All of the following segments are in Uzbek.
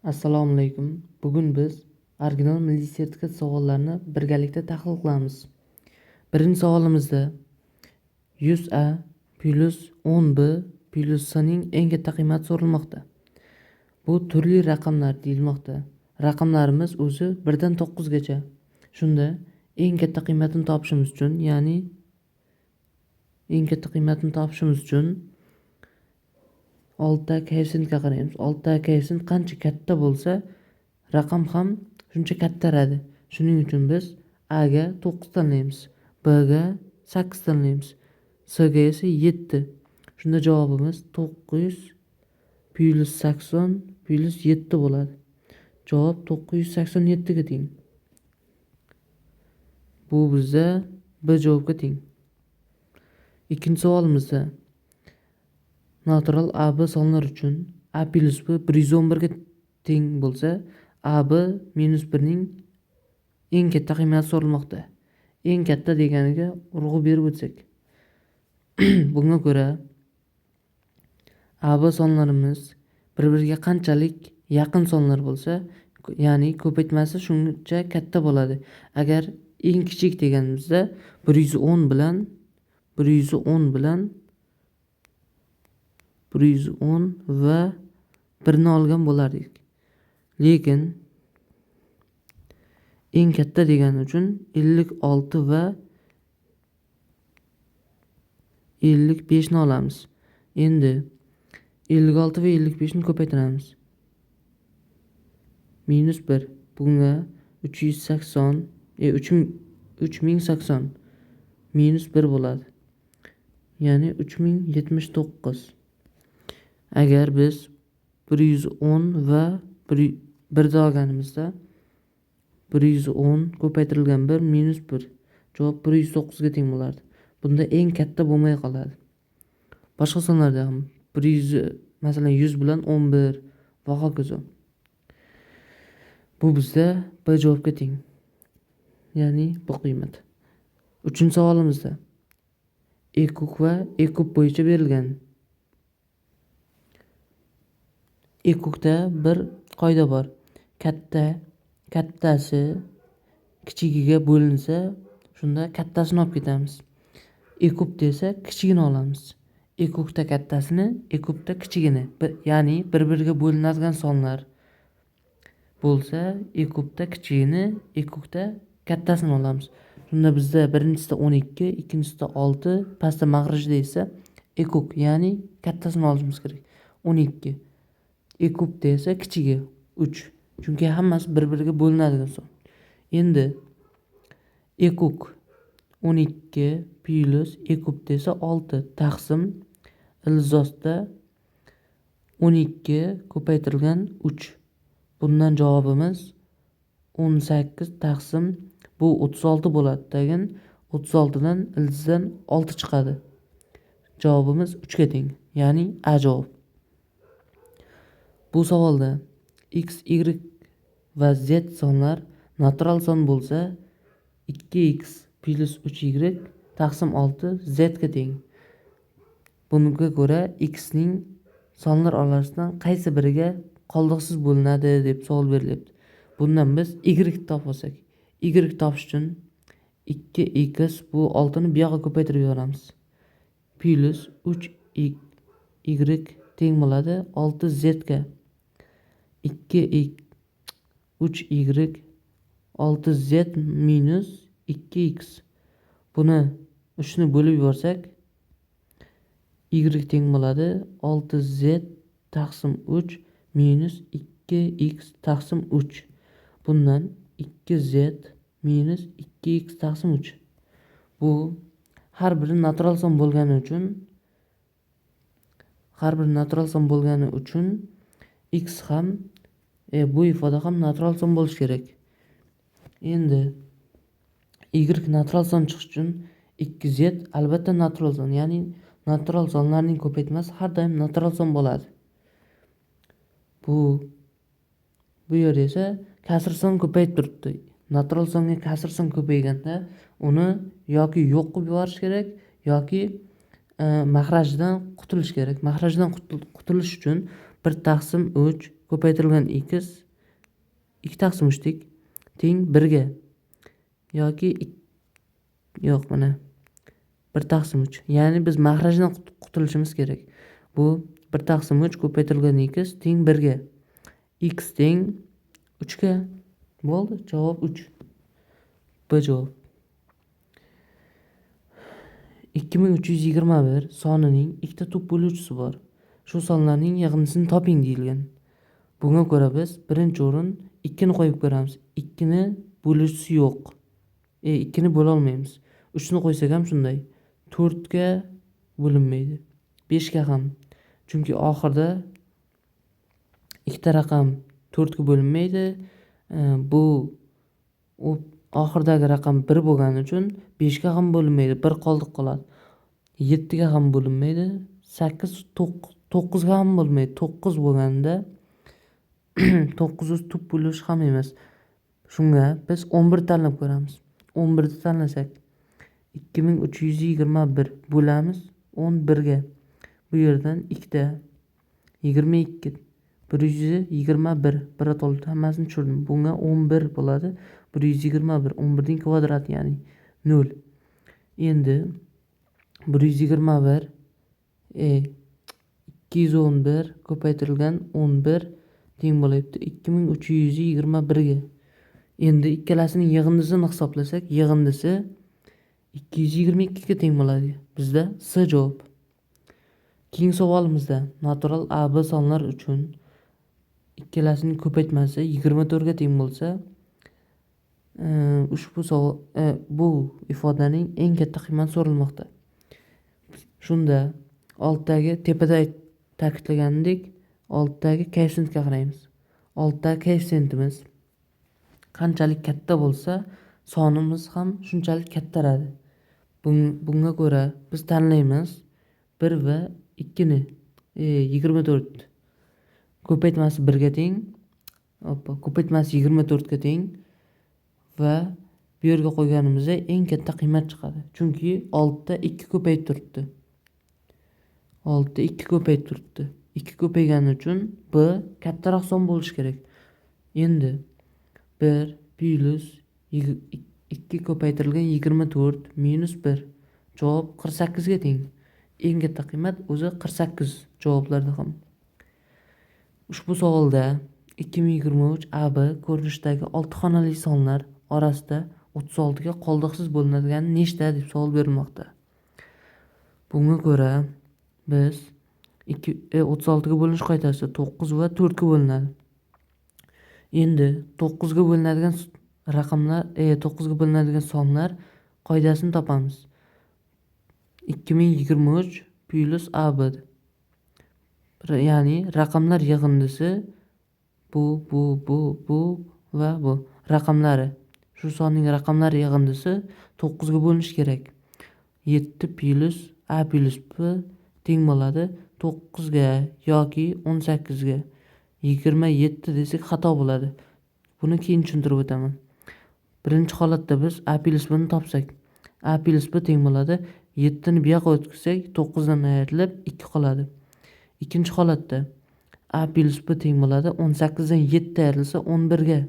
Assalomu alaykum. Bugun biz original milliy sertifikat savollarini birgalikda tahlil qilamiz. Birinchi savolimizda 100A plus 10B plus C'ning eng katta qiymati so'ralmoqda. Bu turli raqamlar deyilmoqda. Raqamlarimiz o'zi 1 dan 9 gacha. Shunda eng katta qiymatini topishimiz uchun, ya'ni eng katta qiymatini topishimiz uchun 6 koeffitsiyentga qaraymiz. 6 koeffitsiyent qancha katta bo'lsa, raqam ham shuncha kattaradi. Shuning uchun biz A ga 9 tanlaymiz, B ga 8 tanlaymiz, C ga esa 7. Shunda javobimiz 9 plus 80 plus 7 bo'ladi. Javob 987 ga teng. Bu bizda B javobga teng. Ikkinchi savolimizda natural AB sonlar uchun A plus B 111 ga teng bo'lsa, AB minus 1 ning eng katta qiymati so'ralmoqda. Eng katta deganiga urg'u berib o'tsak. Bunga ko'ra AB sonlarimiz bir-biriga qanchalik yaqin sonlar bo'lsa, ya'ni ko'paytmasi shuncha katta bo'ladi. Agar eng kichik deganimizda 110 bilan 110 va 1 ni olgan bo'lardik. Lekin eng katta degani uchun 56 va 55 ni olamiz. Endi 56 va 55 ni ko'paytiramiz. Minus 1. Bunga 3080 minus 1 bo'ladi. Ya'ni 3079. Agar biz 110 va 1 da olganimizda 110 ko'paytirilgan 1 minus 1. Javob 109 ga teng bo'lardi. Bunda eng katta bo'lmay qoladi. Boshqa sonlarda ham 100, masalan 100 bilan 11 va hokazo. Bu bizda B javobga teng. Ya'ni bu qiymat. Uchinchi savolimizda E kub va E kub bo'yicha berilgan. E kubda bir qoida bor. Kattasi kichigiga bo'linsa, shunda kattasini olib ketamiz. E kub desa kichigini olamiz. E kubda kattasini, E kubda kichigini, ya'ni bir-biriga bo'linadigan sonlar bo'lsa, E kubda kichigini, E kubda kattasini olamiz. Shunda bizda birinchisida 12, ikkinchisida 6, pastda mag'rijda esa E kub, ya'ni kattasini olishimiz kerak. 12. E kubda esa kichigi 3. Chunki hammasi bir-biriga bo'linadigan son. Endi E kub 12 plus E kubda esa 6 taqsim ilzosda 12 ko'paytirilgan 3. Bundan javobimiz 18 taqsim bu 36 bo'ladi. Tagin 36 dan ildizdan 6 chiqadi. Javobimiz 3 ga teng. Ya'ni A javob. Bu savolda x, y va z sonlar natural son bo'lsa, 2x plus 3y taqsim 6 z ga teng. Bunga ko'ra x ning sonlar orasidan qaysi biriga qoldiqsiz bo'linadi deb savol berilyapti. Bundan biz y topib olsak, y topish uchun 2x bu 6 ni bu yoqqa ko'paytirib yuboramiz. Plus 3y teng bo'ladi 6z ga. 3y 6z minus 2x. Buni 3 ni bo'lib yuborsak, y teng bo'ladi 6z taqsim 3 minus 2x taqsim 3. Bundan 2z minus 2x taqsim 3. Bu har biri natural son bo'lgani uchun x ham bu ifoda ham natural son bo'lishi kerak. Endi y natural son chiqish uchun 2z albatta natural son, ya'ni natural sonlarning ko'paytmasi har doim natural son bo'ladi. Bu yerda esa kasr son ko'payib turibdi. Natural songa kasr son ko'payganda uni yoki yo'q qilib yuborish kerak, yoki mahrajdan qutulish kerak. Mahrajdan qutulish uchun 1 taqsim 3 ko'paytirilgan x 2 taqsim 3 teng 1 ga yoki yo'q mana 1 taqsim 3. Ya'ni biz mahrajdan qutulishimiz kerak. Bu 1 taqsim 3 ko'paytirilgan x teng 1 ga. X teng 3 ga. Bo'ldi, javob 3. B javob. 2321 sonining ikkita tub bo'luvchisi bor. Shu sonlarning yig'indisini toping deyilgan. Bunga ko'ra biz birinchi o'rin 2 ni qo'yib ko'ramiz. 2 ni bo'luvchisi yo'q. 2 ni bo'la olmaymiz. 3 ni qo'ysak ham shunday. 4 ga bo'linmaydi. 5 ga ham. Chunki oxirida ikkita raqam 4 ga bo'linmaydi. Bu oxirdagi raqam 1 bo'lgani uchun 5 ga ham bo'linmaydi. 1 qoladi. 7 ga ham bo'linmaydi. 8 9 ga ham bo'lmaydi. 9 bo'lganda 900 tub bo'lish ham emas. Shunga biz 11 tanlab ko'ramiz. 11 ni tanlasak 2321 bo'lamiz 11 ga. Bu yerdan 2 ta 22 121 bir atolib hammasini tushirdim. Bunga 11 bo'ladi. 121 11 ning kvadrati ya'ni 0. Endi 121 211 ko'paytirilgan 11 teng bo'lyapti 2321 ga. Endi ikkalasining yig'indisini hisoblasak, yig'indisi 222 ga teng bo'ladi. Bizda C javob. Keyingi savolimizda natural AB sonlar uchun ikkalasining ko'paytmasi 24 ga teng bo'lsa, ushbu savol bu ifodaning eng katta qiymati so'ralmoqda. Shunda tepada ta'kidlaganidek, altdagi koeffitsiyentga qaraymiz. Altdagi koeffitsiyentimiz qanchalik katta bo'lsa, sonimiz ham shunchalik kattaradi. Bunga ko'ra biz tanlaymiz 1 va 2 ni 24 ko'paytmasi 1 ga teng, ko'paytmasi 24 ga teng va bu yerga qo'yganimizda eng katta qiymat chiqadi. Chunki altda 2 ko'payib turibdi. 2 ko'paygani uchun B kattaroq son bo'lishi kerak. Endi 1 plus 2 ko'paytirilgan 24 minus 1 javob 48 ga teng. Eng katta qiymat o'zi 48 javoblarda ham. Ushbu savolda 2023 AB ko'rinishdagi 6 xonali sonlar orasida 36 ga qoldiqsiz bo'linadigan nechta deb savol berilmoqda. Bunga ko'ra biz 36 ga bo'linish qoidasi 9 va 4 ga bo'linadi. Endi 9 ga bo'linadigan raqamlar 9 ga bo'linadigan sonlar qoidasini topamiz. 2023 plus AB. Ya'ni raqamlar yig'indisi bu va bu raqamlari. Shu sonning raqamlari yig'indisi 9 ga bo'linishi kerak. 7 plus A plus B teng bo'ladi 9 ga yoki 18 ga. 27 desak xato bo'ladi. Buni keyin tushuntirib o'taman. Birinchi holatda biz A plus B ni topsak, A plus B teng bo'ladi 7 ni bu yoqqa o'tkazsak 9 dan ayrilib 2 qoladi. Ikkinchi holatda A plus B teng bo'ladi 18 dan 7 ayrilsa 11 ga.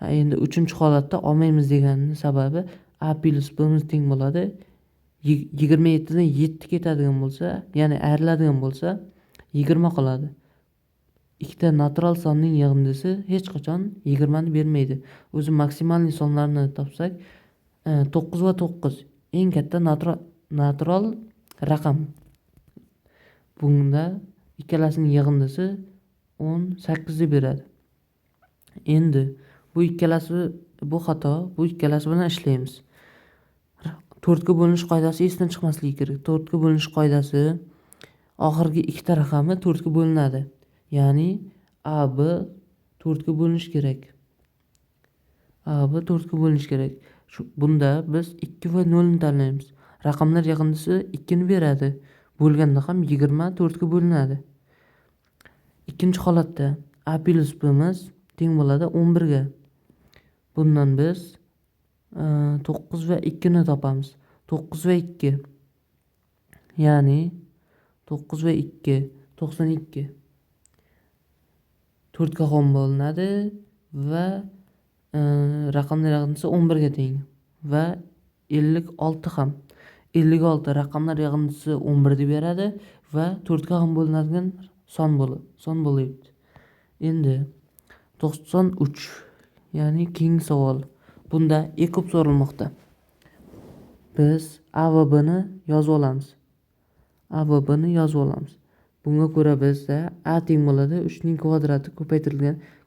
Endi uchinchi holatda olmaymiz deganning sababi A plus B miz teng bo'ladi 27 dan 7 ketadigan bo'lsa, ya'ni ayriladigan bo'lsa 20 qoladi. Ikkita natural sonning yig'indisi hech qachon 20 ni bermaydi. O'zi maksimalniy sonlarni topsak 9 va 9 eng katta natural raqam. Bunda ikkalasining yig'indisi 18 deb beradi. Endi bu xato, bu ikkalasi bilan ishlaymiz. 4 ga bo'linish qoidasi esdan chiqmasligi kerak. 4 ga bo'linish qoidasi oxirgi ikkita raqami 4 ga bo'linadi. Ya'ni AB 4 ga bo'linishi kerak. AB 4 ga bo'linishi kerak. Bunda biz 2 va 0 ni tanlaymiz. Raqamlar yig'indisi 2 ni beradi. Bo'lganda ham 24 ga bo'linadi. Ikkinchi holatda A plus B miz teng bo'ladi 11 ga. Bundan biz 9 va 2 ni topamiz. 9 va 2. Ya'ni 9 va 2 92. to'rtga xom bo'linadi va raqamlar yig'indisi 11 ga teng va 56 ham. 56 raqamlar yig'indisi 11 deb beradi va 4 ga ham bo'linadigan son bo'lyapti. Endi 93, ya'ni keyingi savol. Bunda E kub so'ralmoqda. Biz A va B ni yozib olamiz. A va B ni yozib olamiz. Bunga ko'ra bizda A teng bo'ladi 3 ning kvadrati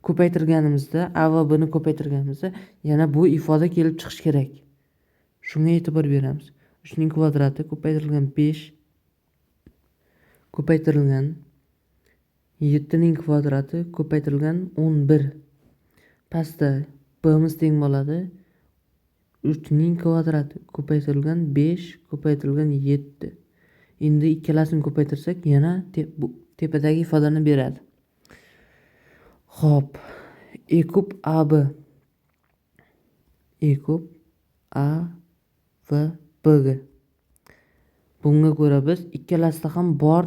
ko'paytirganimizda A va B ni ko'paytirganimizda yana bu ifoda kelib chiqish kerak. Shunga e'tibor beramiz. 3 ning kvadrati ko'paytirilgan 5 ko'paytirilgan 7 ning kvadrati ko'paytirilgan 11. Pastda B miz teng bo'ladi 3 ning kvadrati ko'paytirilgan 5 ko'paytirilgan 7. Endi ikkalasini ko'paytirsak yana tepadagi ifodani beradi. Xo'p, E kub AB. E kub A va B ga. Bunga ko'ra biz ikkalasida ham bor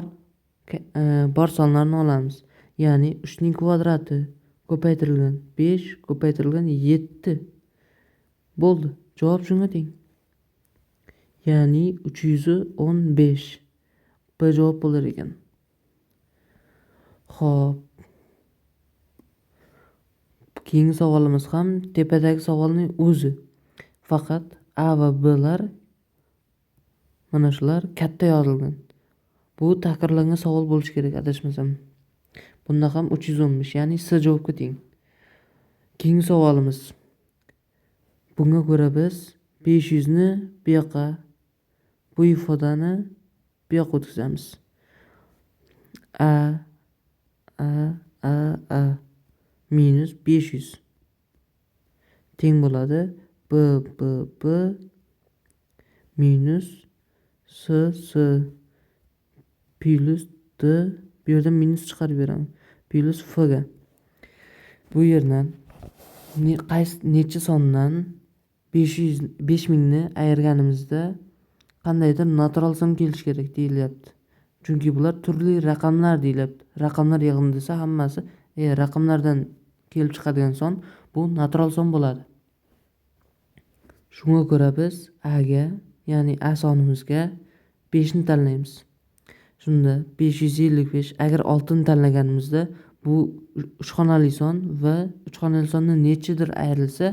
sonlarni olamiz. Ya'ni 3 ning kvadrati ko'paytirilgan 5 ko'paytirilgan 7. Bo'ldi. Javob shunga teng. Ya'ni 315. B javob bo'lar ekan. Xo'p. Keyingi savolimiz ham tepadagi savolning o'zi. Faqat A va B lar mana shular katta yozilgan. Bu takrorlangan savol bo'lishi kerak, adashmasam. Bunda ham 315, ya'ni C javobga teng. Keyingi savolimiz. Bunga ko'ra biz 500 ni bu yoqqa, bu ifodani bu yoqqa o'tkazamiz. A minus 500 teng bo'ladi B minus C plus D, bu yerdan minus chiqarib beraman, plus F ga. Bu yerdan necha sondan 5000 ni ayirganimizda qandaydir natural son kelishi kerak deyilyapti. Chunki bular turli raqamlar deyilyapti. Raqamlar yig'indi desa hammasi raqamlardan kelib chiqadigan son bu natural son bo'ladi. Shunga ko'ra biz A ga, ya'ni A sonimizga 5 ni tanlaymiz. Shunda 555 agar 6 ni tanlaganimizda bu 3 xonali son va 3 xonali sondan nechadir ayrilsa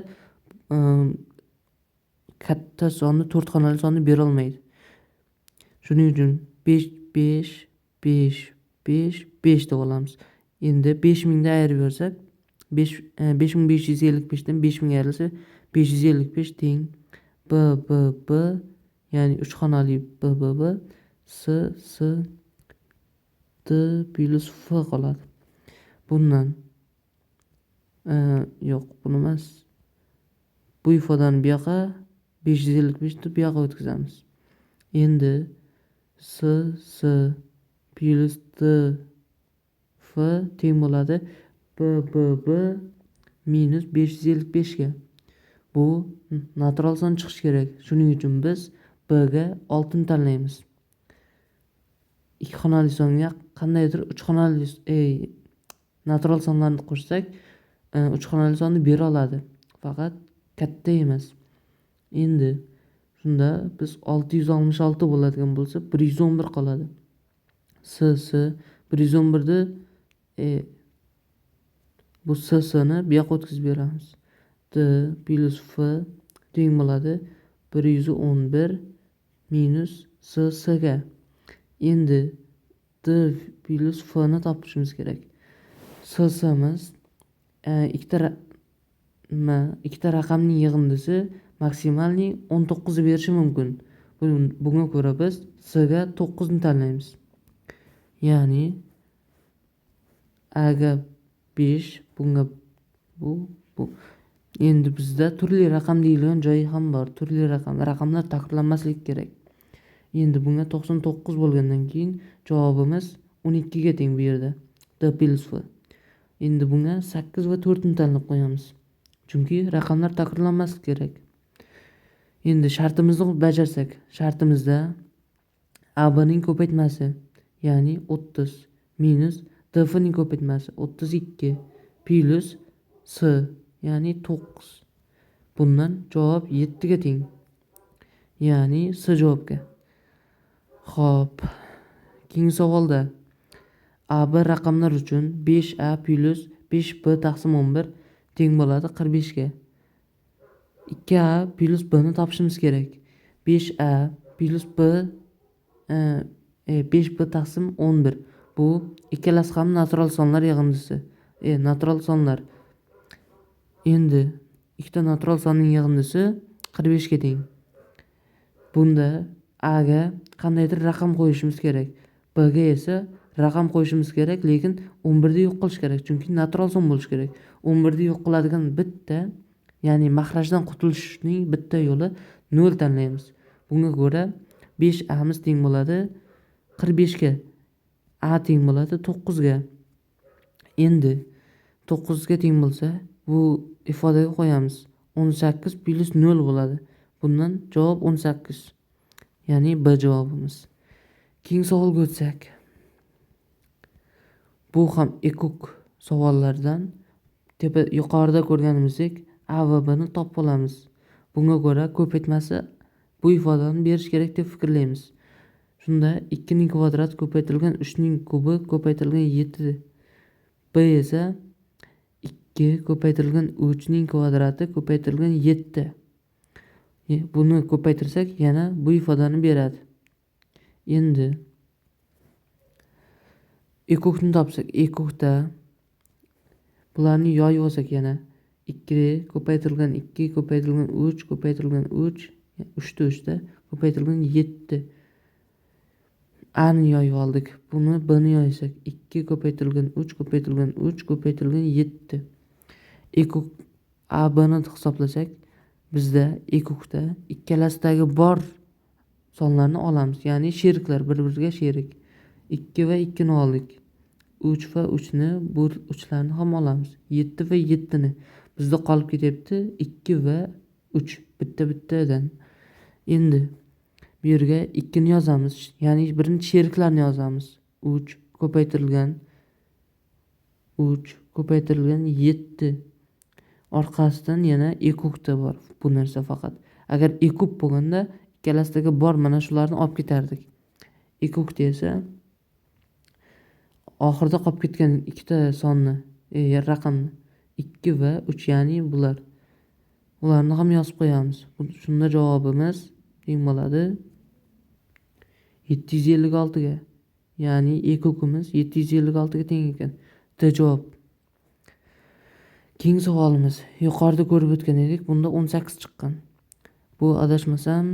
katta sonni 4 xonali sonni bera olmaydi. Shuning uchun 5 deb olamiz. Endi 5000 dan ayirib bersak 5555 dan 5000 ayrilsa 555 teng B ya'ni 3 xonali B C D plus F qoladi. Bundan yo'q, buni emas. Bu ifodani bu yoqqa 555 ni bu yoqqa o'tkazamiz. Endi C plus D F teng bo'ladi B minus 555 ga. Bu natural son chiqishi kerak. Shuning uchun biz B ga 6 ni tanlaymiz. 2 xonali songa qandaydir 3 xonali natural sonlarni qo'shsak 3 xonali sonni bera oladi. Faqat katta emas. Endi shunda biz 666 bo'ladigan bo'lsa 111 qoladi. C 111 ni bu C ni bu yoqqa o'tkazib beramiz. D plus F teng bo'ladi 111 minus C ga. Endi D plus F ni topishimiz kerak. C miz ikkita raqamning yig'indisi maksimalning 19 ni berishi mumkin. Bunga ko'ra biz C ga 9 ni tanlaymiz. Ya'ni A ga 5, bunga bu. Endi bizda turli raqam deyilgan joyi ham bor. Turli raqamlar takrorlanmasligi kerak. Endi bunga 99 bo'lgandan keyin javobimiz 12 ga teng bu yerda. D plus F. Endi bunga 8 va 4 ni tanlab qo'yamiz. Chunki raqamlar takrorlanmasligi kerak. Endi shartimizni bajarsak, shartimizda AB ning ko'paytmasi, ya'ni 30 minus DF ning ko'paytmasi 32 plus s ya'ni 9. Bundan javob 7 ga teng. Ya'ni s javobga. Xo'p, keyingi savolda AB raqamlar uchun 5A plus 5B taqsim 11 teng bo'ladi 45 ga. 2A plus B ni topishimiz kerak. 5A plus B 5B taqsim 11. Bu ikkalasi ham natural sonlar yig'indisi. Natural sonlar. Endi ikkita natural sonning yig'indisi 45 ga teng. Bunda A ga qandaydir raqam qo'yishimiz kerak. B ga esa raqam qo'yishimiz kerak, lekin 11 ni yo'q qilish kerak, chunki natural son bo'lishi kerak. 11 ni yo'q qiladigan bitta, ya'ni mahrajdan qutulishning bitta yo'li 0 tanlaymiz. Bunga ko'ra 5A miz teng bo'ladi 45 ga. A teng bo'ladi 9 ga. Endi 9 ga teng bo'lsa, bu ifodaga qo'yamiz. 18 plus 0 bo'ladi. Bundan javob 18. Ya'ni B javobimiz. Keyingi savolga o'tsak. Bu ham ekuk savollardan. Yuqorida ko'rganimizdek A va B ni topib olamiz. Bunga ko'ra ko'paytmasi bu ifodani berish kerak deb fikrlaymiz. Shunda 2 ning kvadrati ko'paytirilgan 3 ning kubi ko'paytirilgan 7. B esa 2 ko'paytirilgan 3 ning kvadrati ko'paytirilgan 7. Buni ko'paytirsak yana bu ifodani beradi. Endi ekukni topsak, ekukda bularni yoyib olsak yana 2 ko'paytirilgan 2 ko'paytirilgan 3 ko'paytirilgan 3 3 da ko'paytirilgan 7. A ni yoyib oldik. Buni B ni yoysak 2 ko'paytirilgan 3 ko'paytirilgan 3 ko'paytirilgan 7. Ekuk A B ni hisoblasak, bizda ekukda ikkalasidagi bor sonlarni olamiz, ya'ni sheriklar bir-biriga sherik. 2 va 2 ni oldik. 3 va 3 ni, bu 3larni ham olamiz. 7 va 7 ni. Bizda qolib ketyapti 2 va 3 bitta-bittadan. Endi bu yerga 2 ni yozamiz, ya'ni birinchi sheriklarni yozamiz. 3 ko'paytirilgan 7. Orqasidan yana ekukda bor bu narsa faqat. Agar ekuk bo'lganda ikkalasidagi bor mana shularni olib ketardik. Ekukda esa oxirida qolib ketgan ikkita sonni, raqamni 2 va 3, ya'ni bular. Ularni ham yozib qo'yamiz. Shunda javobimiz teng bo'ladi 756 ga. Ya'ni ekukimiz 756 ga teng ekan. D javob. Keyingi savolimiz. Yuqorida ko'rib o'tgan edik, bunda 18 chiqqan. Bu adashmasam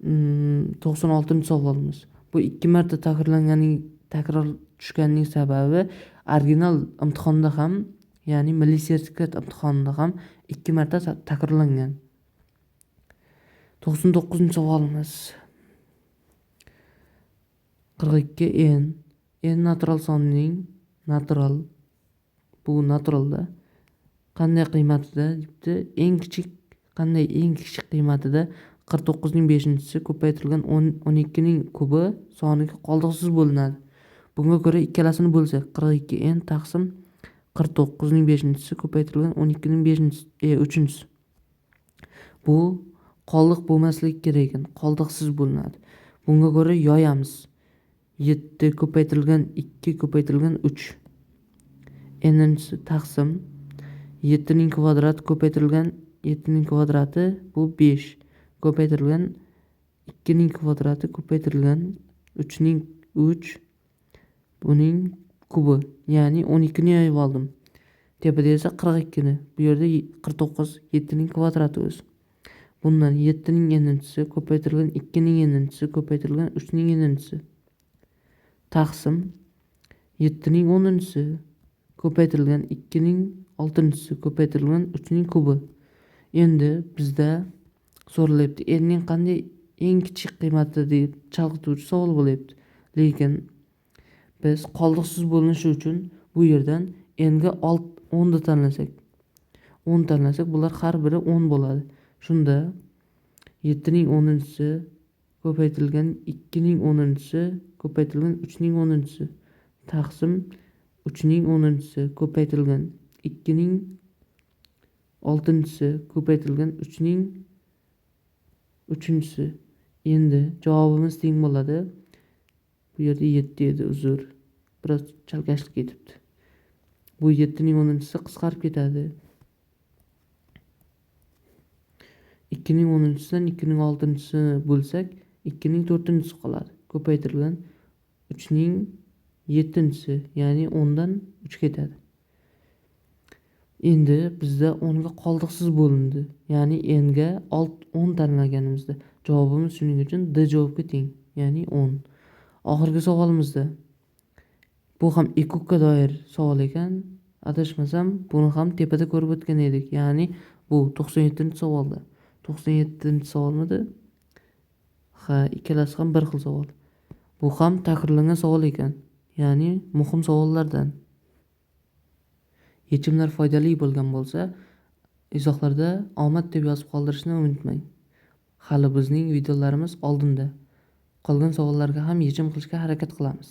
96-savolimiz. Bu 2 marta takror tushganining sababi original imtihonda ham, ya'ni milliy sertifikat imtihonida ham 2 marta takrorlangan. 99-savolimiz. 42n natural sonning bu naturalda qanday qiymatida debdi? Eng kichik qiymatida 49 ning 5-si ko'paytirilgan 12 ning kubi soniga qoldiqsiz bo'linadi. Bunga ko'ra ikkalasini bo'lsak, 42n taqsim 49 ning 5-si ko'paytirilgan 12 ning 3-si. Bu qoldiq bo'lmasligi kerak ekan, qoldiqsiz bo'linadi. Bunga ko'ra yoyamiz. 7 ko'paytirilgan 2 ko'paytirilgan 3. N-si taqsim 7 ning kvadrati ko'paytirilgan 7 ning kvadrati bu 5 ko'paytirilgan 2 ning kvadrati ko'paytirilgan 3 ning 3 buning kubi, ya'ni 12 ni yoyib oldim. Tepada esa 42 ni. Bu yerda 49 7 ning kvadrati o'zi. Bundan 7 ning n-si ko'paytirilgan 2 ning n-si ko'paytirilgan 3 ning n-si taqsim 7 ning 10-si ko'paytirilgan 2 ning 6-si ko'paytirilgan 3 ning kubi. Endi bizda so'ralyapti, n ning qanday eng kichik qiymati deb chalg'ituvchi savol bo'lyapti. Lekin biz qoldiqsiz bo'linishi uchun bu yerdan n ga 10 tanlasak, bular har biri 10 bo'ladi. Shunda 7 ning 10-si ko'paytirilgan 2 ning 10-si ko'paytirilgan 3 ning 10-si taqsim 3ning 10-si ko'paytirilgan 2ning 6-si ko'paytirilgan 3ning 3-si. Endi javobimiz teng bo'ladi. Bu yerda 7 edi, uzr. Biroz chalkashlik ketibdi. Bu 7ning 10-si qisqarib ketadi. 2ning 10-sidan 2ning 6-sini bo'lsak, 2ning 4-si qoladi. Ko'paytirilgan 3ning 7-si, ya'ni 10dan 3 ketadi. Endi bizda 10 ga qoldiqsiz bo'lindi. Ya'ni n ga 10 tanlaganimizda javobimiz shuning uchun D javobga teng, ya'ni 10. Oxirgi savolimizda bu ham ekukka doir savol ekan. Adashmasam, buni ham tepada ko'rib o'tgan edik. Ya'ni bu 97-savolda. 97-savolmidi? Ha, ikkalasi ham bir xil savol. Bu ham takrorlangan savol ekan. Ya'ni muhim savollardan. Yechimlar foydali bo'lgan bo'lsa, izohlarda omad deb yozib qoldirishni unutmang. Hali bizning videolarimiz oldinda. Qolgan savollarga ham yechim qilishga harakat qilamiz.